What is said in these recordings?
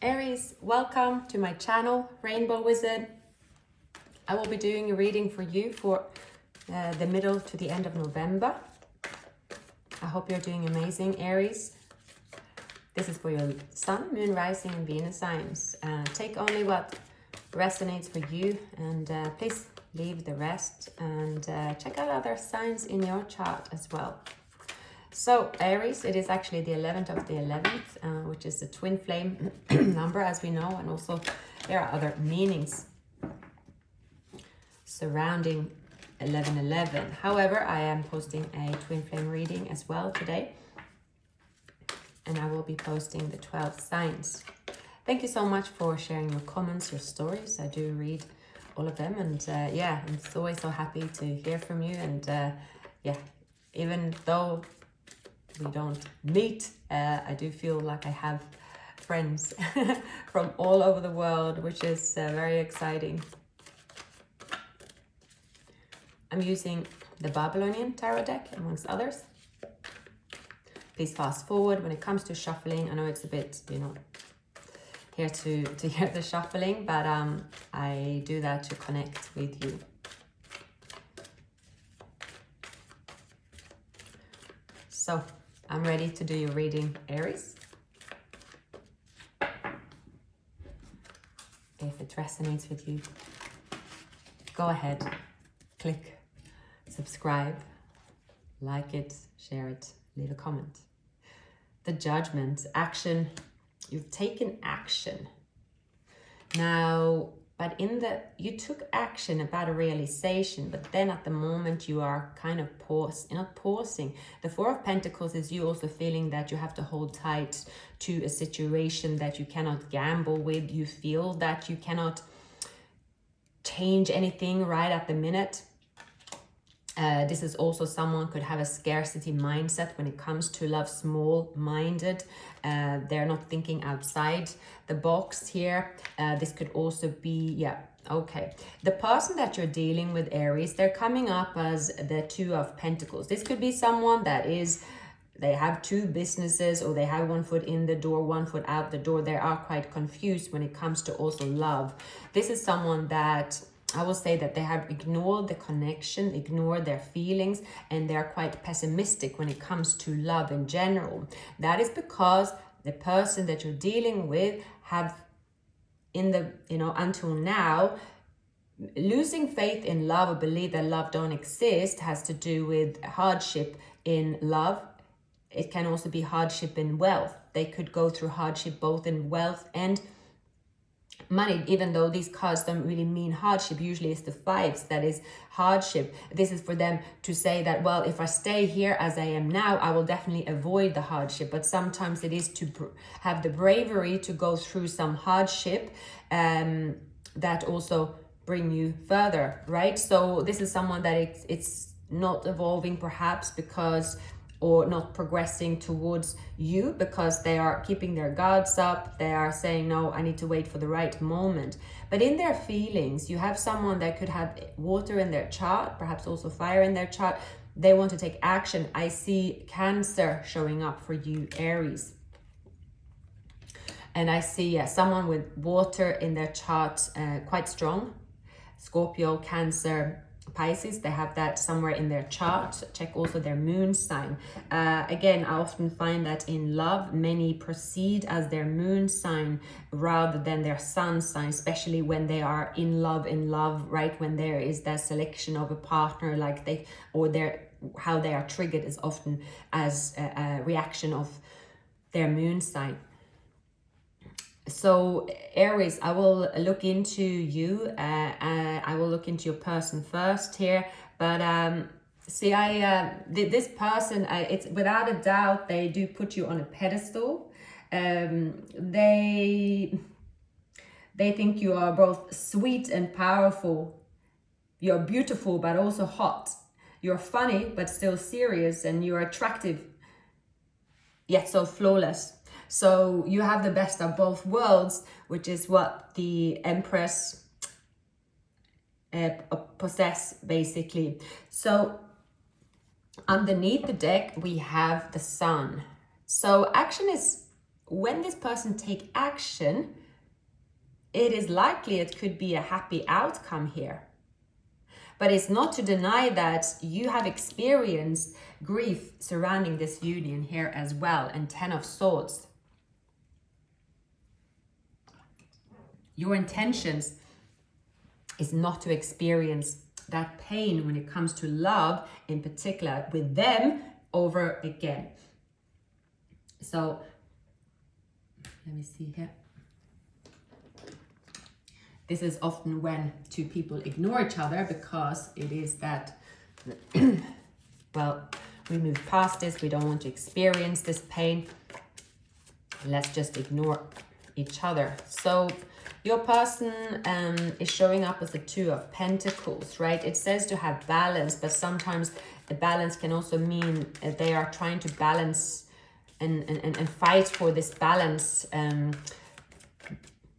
Aries, welcome to my channel, Rainbow Wizard. I will be doing a reading for you for the middle to the end of November. I hope you're doing amazing, Aries. This is for your Sun, Moon, Rising, and Venus signs. Take only what resonates for you, and please leave the rest, and check out other signs in your chart as well. So Aries, it is actually the 11th of the 11th, which is the twin flame number, as we know, and also there are other meanings surrounding 1111. However, I am posting a twin flame reading as well today, and I will be posting the 12 signs. Thank you so much for sharing your comments, your stories. I do read all of them, and yeah, I'm always so happy to hear from you. And yeah, even though we don't meet, I do feel like I have friends from all over the world, which is very exciting. I'm using the Babylonian tarot deck amongst others. Please fast forward when it comes to shuffling. I know it's a bit, here to hear the shuffling, but I do that to connect with you. So I'm ready to do your reading, Aries. If it resonates with you, go ahead, click subscribe, like it, share it, leave a comment. The Judgment, action. You've taken action. Now, but you took action about a realization, but then at the moment you are kind of not pausing. The Four of Pentacles is you also feeling that you have to hold tight to a situation that you cannot gamble with. You feel that you cannot change anything right at the minute. This is also someone could have a scarcity mindset when it comes to love, small-minded. They're not thinking outside the box here. This could also be, yeah, okay. The person that you're dealing with, Aries, they're coming up as the Two of Pentacles. This could be someone that they have two businesses, or they have one foot in the door, one foot out the door. They are quite confused when it comes to also love. This is someone that I will say that they have ignored the connection, ignored their feelings, and they are quite pessimistic when it comes to love in general. That is because the person that you're dealing with have until now, losing faith in love or believe that love don't exist has to do with hardship in love. It can also be hardship in wealth. They could go through hardship both in wealth and money, even though these cards don't really mean hardship. Usually it's the fives that is hardship. This is for them to say that, well, if I stay here as I am now, I will definitely avoid the hardship. But sometimes it is to have the bravery to go through some hardship that also bring you further, right? So this is someone that it's not evolving perhaps because, or not progressing towards you because they are keeping their guards up. They are saying, no, I need to wait for the right moment. But in their feelings, you have someone that could have water in their chart, perhaps also fire in their chart. They want to take action. I see Cancer showing up for you, Aries. And I see someone with water in their chart, quite strong. Scorpio, Cancer, Pisces, they have that somewhere in their chart. Check also their moon sign. Again, I often find that in love, many proceed as their moon sign rather than their sun sign, especially when they are in love, right? When there is that selection of a partner, like how they are triggered is often as a reaction of their moon sign. So Aries, I will look into you. I will look into your person first here. But see, this person, it's without a doubt, they do put you on a pedestal. They think you are both sweet and powerful. You're beautiful, but also hot. You're funny, but still serious, and you're attractive, yet so flawless. So you have the best of both worlds, which is what the Empress possess, basically. So underneath the deck, we have the Sun. So action is when this person take action, it is likely it could be a happy outcome here. But it's not to deny that you have experienced grief surrounding this union here as well. And 10 of Swords. Your intentions is not to experience that pain when it comes to love, in particular with them, over again. So let me see here. This is often when two people ignore each other, because it is that, well, we move past this, we don't want to experience this pain. Let's just ignore each other. So your person is showing up as the Two of Pentacles, right? It says to have balance, but sometimes the balance can also mean they are trying to balance and fight for this balance,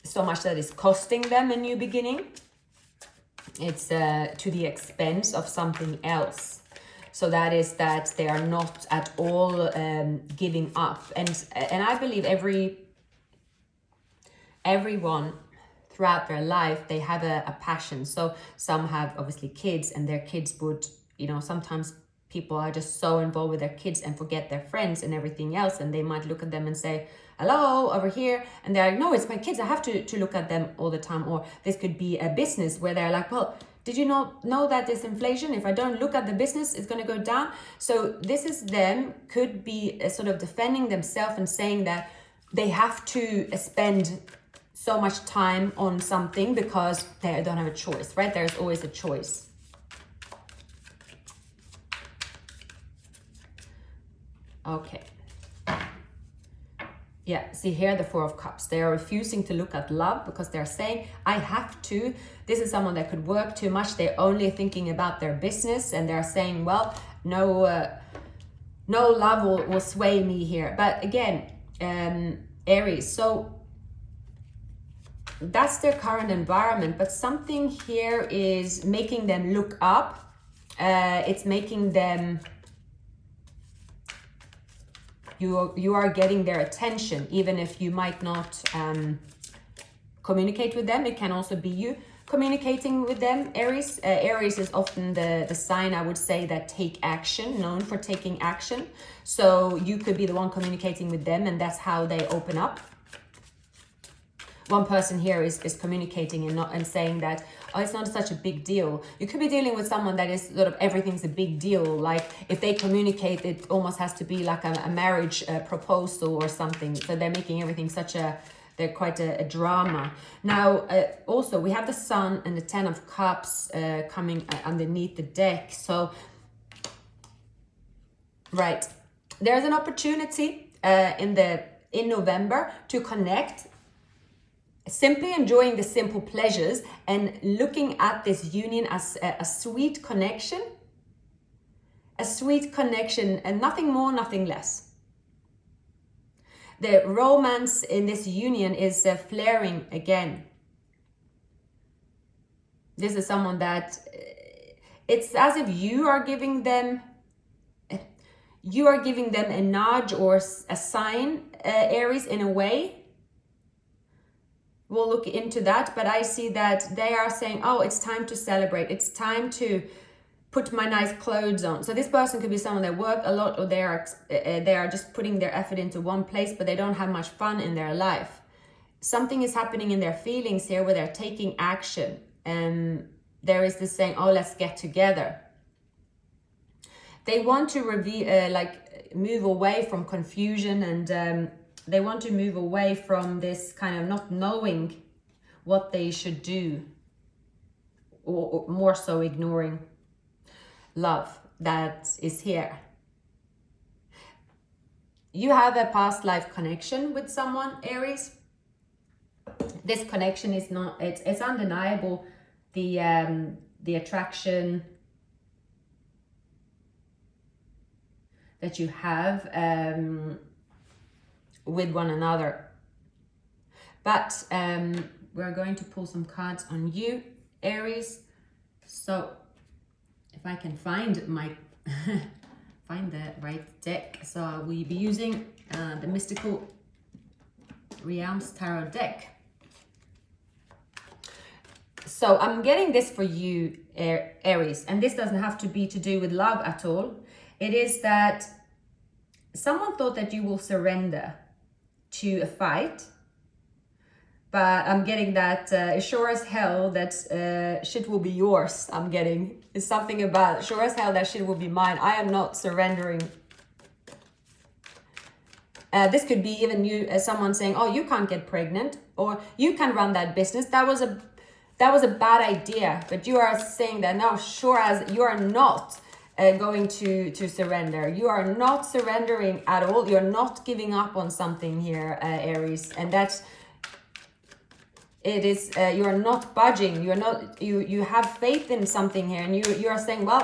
so much that it's costing them a new beginning. It's to the expense of something else. So that is that they are not at all giving up. And I believe everyone throughout their life, they have a passion. So some have obviously kids, and their kids would, you know, sometimes people are just so involved with their kids and forget their friends and everything else. And they might look at them and say, hello, over here. And they're like, no, it's my kids. I have to look at them all the time. Or this could be a business where they're like, well, did you not know that there's inflation? If I don't look at the business, it's going to go down. So this is them, could be sort of defending themselves and saying that they have to spend so much time on something because they don't have a choice, right? There's always a choice. Okay. Yeah, see here, the Four of Cups. They are refusing to look at love because they're saying, I have to. This is someone that could work too much. They're only thinking about their business, and they're saying, well, no love will sway me here. But again, Aries, so that's their current environment, but something here is making them look up. It's making them, you are getting their attention, even if you might not communicate with them. It can also be you communicating with them, Aries. Aries is often the sign, I would say, that take action, known for taking action. So you could be the one communicating with them, and that's how they open up. One person here is communicating and saying that, oh, it's not such a big deal. You could be dealing with someone that is sort of everything's a big deal. Like if they communicate, it almost has to be like a marriage proposal or something. So they're making everything they're quite a drama. Now, also we have the Sun and the Ten of Cups coming underneath the deck. So, right, there's an opportunity in November to connect. Simply enjoying the simple pleasures and looking at this union as a sweet connection. A sweet connection, and nothing more, nothing less. The romance in this union is flaring again. This is someone that, it's as if you are giving them a nudge or a sign, Aries, in a way. We'll look into that, but I see that they are saying, oh, it's time to celebrate. It's time to put my nice clothes on. So this person could be someone that work a lot, or they are just putting their effort into one place, but they don't have much fun in their life. Something is happening in their feelings here where they're taking action. And there is this saying, oh, let's get together. They want to move away from confusion, and they want to move away from this kind of not knowing what they should do, or more so ignoring love that is here. You have a past life connection with someone, Aries. This connection is not, it's undeniable, the attraction that you have with one another. But we're going to pull some cards on you, Aries. So if I can find find the right deck. So we'll be using the mystical Realms Tarot deck. So I'm getting this for you, Aries, and this doesn't have to be to do with love at all. It is that someone thought that you will surrender to a fight, but I'm getting that sure as hell that shit will be yours. I'm getting it's something about sure as hell that shit will be mine. I am not surrendering. This could be even you as someone saying, oh, you can't get pregnant, or you can run that business. That was a bad idea. But you are saying that now, sure as you are not going to surrender. You are not surrendering at all. You're not giving up on something here, Aries, and that's it is you are not budging. You're not you have faith in something here, and you are saying, well,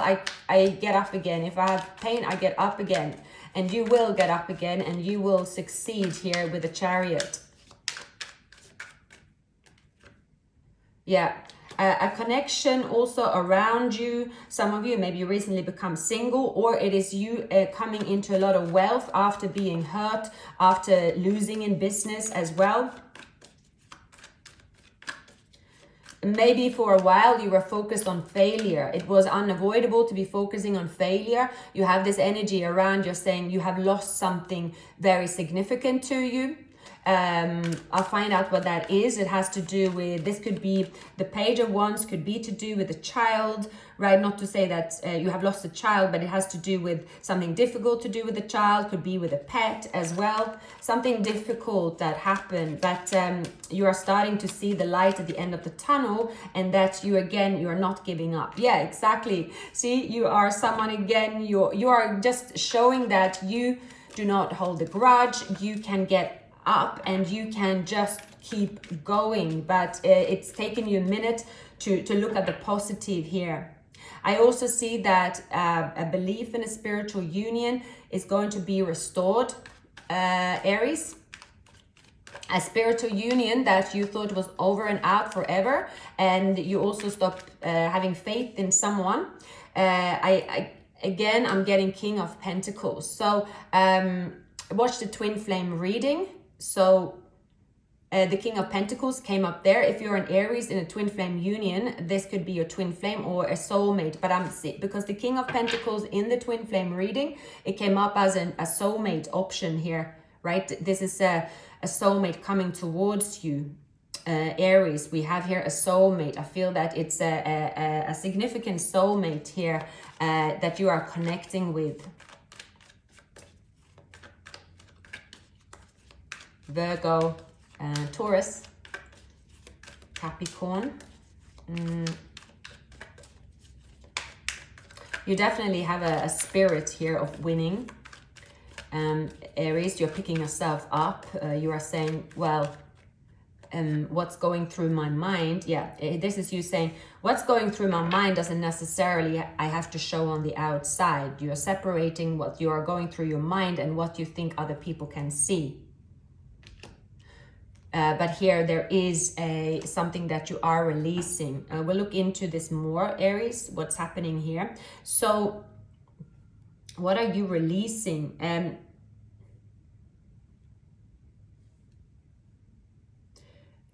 I get up again. If I have pain, I get up again, and you will get up again, and you will succeed here with the Chariot. Yeah. A connection also around you. Some of you maybe recently become single, or it is you coming into a lot of wealth after being hurt, after losing in business as well. Maybe for a while you were focused on failure. It was unavoidable to be focusing on failure. You have this energy around, you're saying you have lost something very significant to you. I'll find out what that is. It has to do with, this could be the Page of Wands, could be to do with a child, right? Not to say that you have lost a child, but it has to do with something difficult to do with a child, could be with a pet as well. Something difficult that happened, but you are starting to see the light at the end of the tunnel, and that you are not giving up. Yeah, exactly. See, you are someone again, you are just showing that you do not hold a grudge. You can get up and you can just keep going, but it's taken you a minute to look at the positive here. I also see that a belief in a spiritual union is going to be restored, Aries. A spiritual union that you thought was over and out forever, and you also stopped having faith in someone. Again, I'm getting King of Pentacles. So watch the twin flame reading. So the King of Pentacles came up there. If you're an Aries in a twin flame union, this could be your twin flame or a soulmate. But I'm because the King of Pentacles in the twin flame reading, it came up as a soulmate option here, right? This is a soulmate coming towards you, Aries. We have here a soulmate. I feel that it's a significant soulmate here that you are connecting with. Virgo, Taurus, Capricorn. You definitely have a spirit here of winning. Aries, you're picking yourself up. You are saying, well, what's going through my mind? Yeah, this is you saying, what's going through my mind doesn't necessarily I have to show on the outside. You're separating what you are going through your mind and what you think other people can see. But here there is something that you are releasing. We'll look into this more, Aries, what's happening here. So what are you releasing?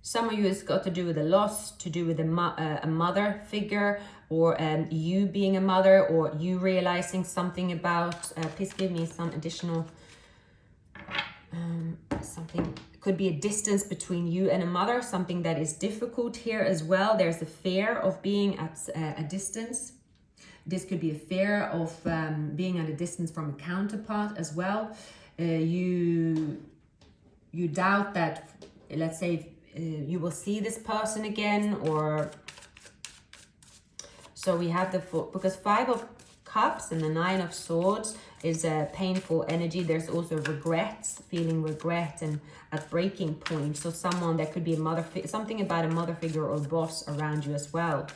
Some of you it's got to do with a loss, to do with a mother figure, or you being a mother, or you realizing something about, please give me some additional, something. Could be a distance between you and a mother, something that is difficult here as well. There's a fear of being at a distance. This could be a fear of being at a distance from a counterpart as well. You doubt that, let's say, you will see this person again, or so we have because 5 of Cups and the 9 of Swords is a painful energy. There's also regrets, feeling regret and at breaking point. So someone that could be a mother, something about a mother figure or boss around you as well.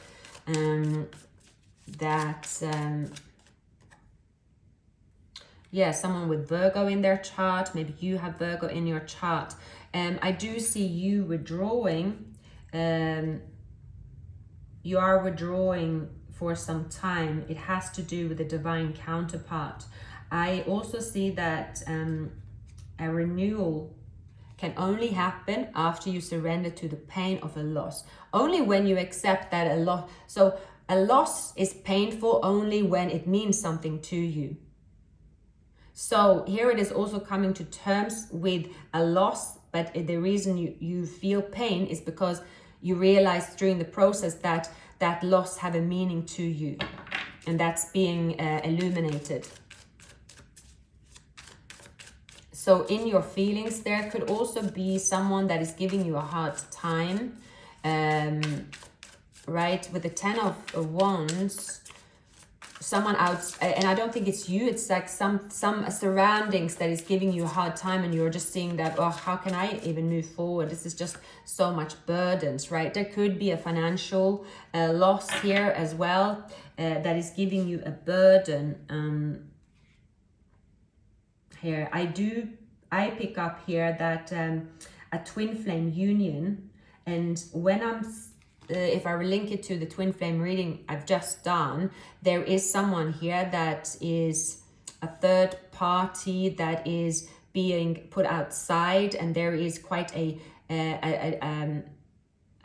Yeah, someone with Virgo in their chart. Maybe you have Virgo in your chart. I do see you withdrawing. You are withdrawing for some time. It has to do with the divine counterpart. I also see that a renewal can only happen after you surrender to the pain of a loss. Only when you accept that a loss, so a loss is painful only when it means something to you. So here it is also coming to terms with a loss, but the reason you feel pain is because you realize during the process that that loss have a meaning to you, and that's being illuminated. So in your feelings, there could also be someone that is giving you a hard time, right? With the 10 of Wands, someone out, and I don't think it's you, it's like some surroundings that is giving you a hard time, and you're just seeing that, oh, how can I even move forward? This is just so much burdens, right? There could be a financial loss here as well, that is giving you a burden. Here I pick up here that a twin flame union, and when I'm if I link it to the twin flame reading I've just done, there is someone here that is a third party that is being put outside, and there is quite a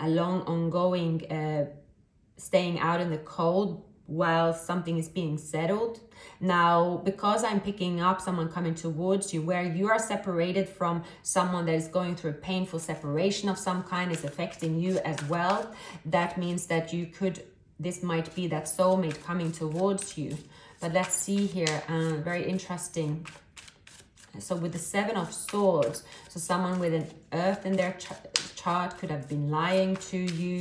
long ongoing staying out in the cold while something is being settled. Now, because I'm picking up someone coming towards you where you are separated from someone that is going through a painful separation of some kind, is affecting you as well, that means that you could, this might be that soulmate coming towards you. But let's see here, very interesting. So with the 7 of Swords, so someone with an earth in their chart could have been lying to you.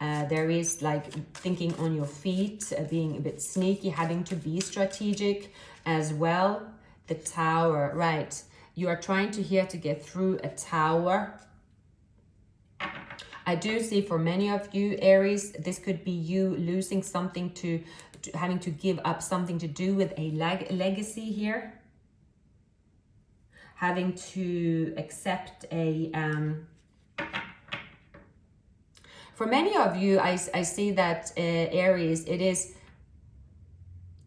There is like thinking on your feet, being a bit sneaky, having to be strategic as well. The Tower, right? You are trying to get through a tower. I do see for many of you, Aries, this could be you losing something to having to give up something to do with a legacy here. Having to accept a... For many of you, I see that, Aries, it is...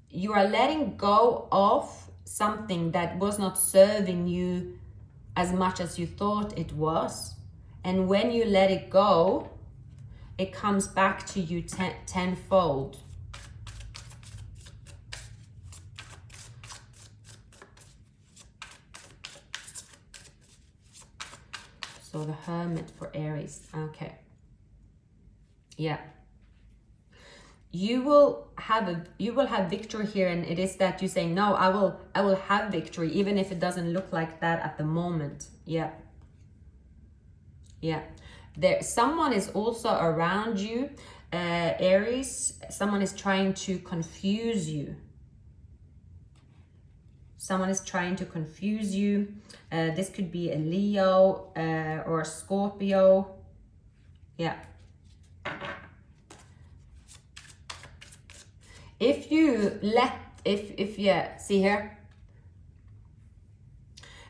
You are letting go of something that was not serving you as much as you thought it was. And when you let it go, it comes back to you tenfold. So the Hermit for Aries. Okay. Yeah. You will have victory here, and it is that you say, no, I will have victory, even if it doesn't look like that at the moment. Yeah. Yeah. Someone is also around you, Aries. Someone is trying to confuse you. Someone is trying to confuse you. This could be a Leo or a Scorpio. Yeah. If you yeah, see here,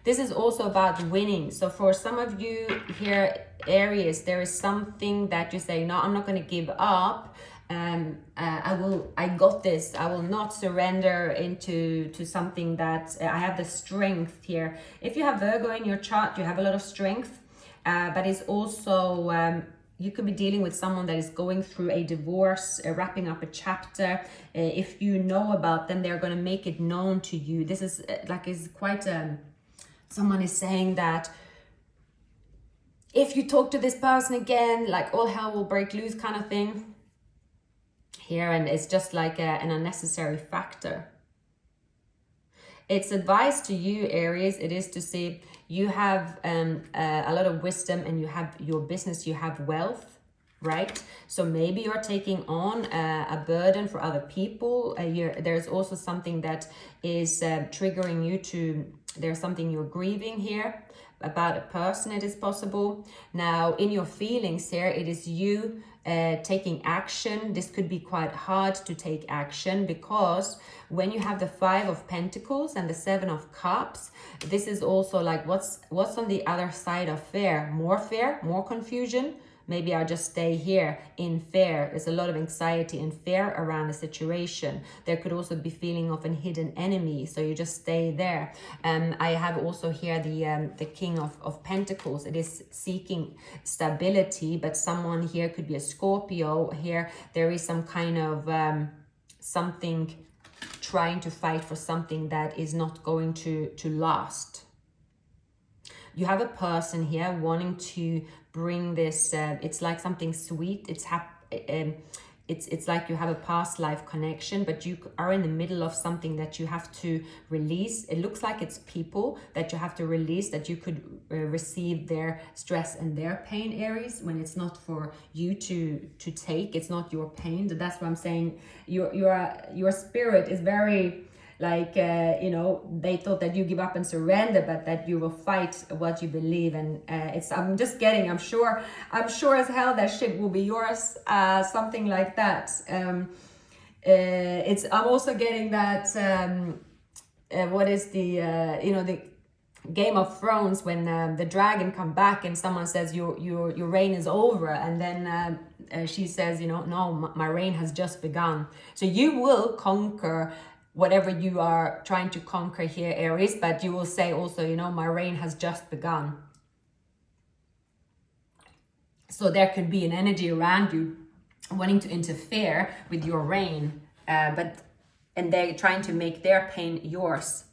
this is also about winning. So for some of you here, Aries, there is something that you say, no, I'm not going to give up. I got this. I will not surrender into something that I have the strength here. If you have Virgo in your chart, you have a lot of strength, but it's also you could be dealing with someone that is going through a divorce, wrapping up a chapter. If you know about them, they're going to make it known to you. This is is quite someone is saying that if you talk to this person again, like all hell will break loose kind of thing here, and it's just like an unnecessary factor. It's advice to you, Aries. It is to say you have a lot of wisdom, and you have your business, you have wealth, right? So maybe you're taking on a burden for other people. There's also something that is triggering you to, there's something you're grieving here about a person, it is possible. Now, in your feelings here, it is you taking action. This could be quite hard to take action, because when you have the 5 of Pentacles and the 7 of Cups, this is also like what's on the other side of fear? More confusion, Maybe I just stay here in fear. There's a lot of anxiety and fear around the situation. There could also be feeling of a hidden enemy, so you just stay there. I have also here the King of Pentacles. It is seeking stability, but someone here could be a Scorpio. Here there is some kind of something, trying to fight for something that is not going to last. You have a person here wanting to bring this, it's like something sweet. It's like you have a past life connection, but you are in the middle of something that you have to release. It looks like it's people that you have to release, that you could receive their stress and their pain, Aries, when it's not for you to take. It's not your pain. That's what I'm saying. Your spirit is very like, you know, they thought that you give up and surrender, but that you will fight what you believe. And I'm just getting, I'm sure as hell that shit will be yours, something like that. I'm also getting that, what is the, you know, the Game of Thrones, when the dragon come back and someone says your reign is over, and then she says, you know, no, my reign has just begun. So you will conquer whatever you are trying to conquer here, Aries, but you will say also, you know, my reign has just begun. So there could be an energy around you wanting to interfere with your reign, and they're trying to make their pain yours.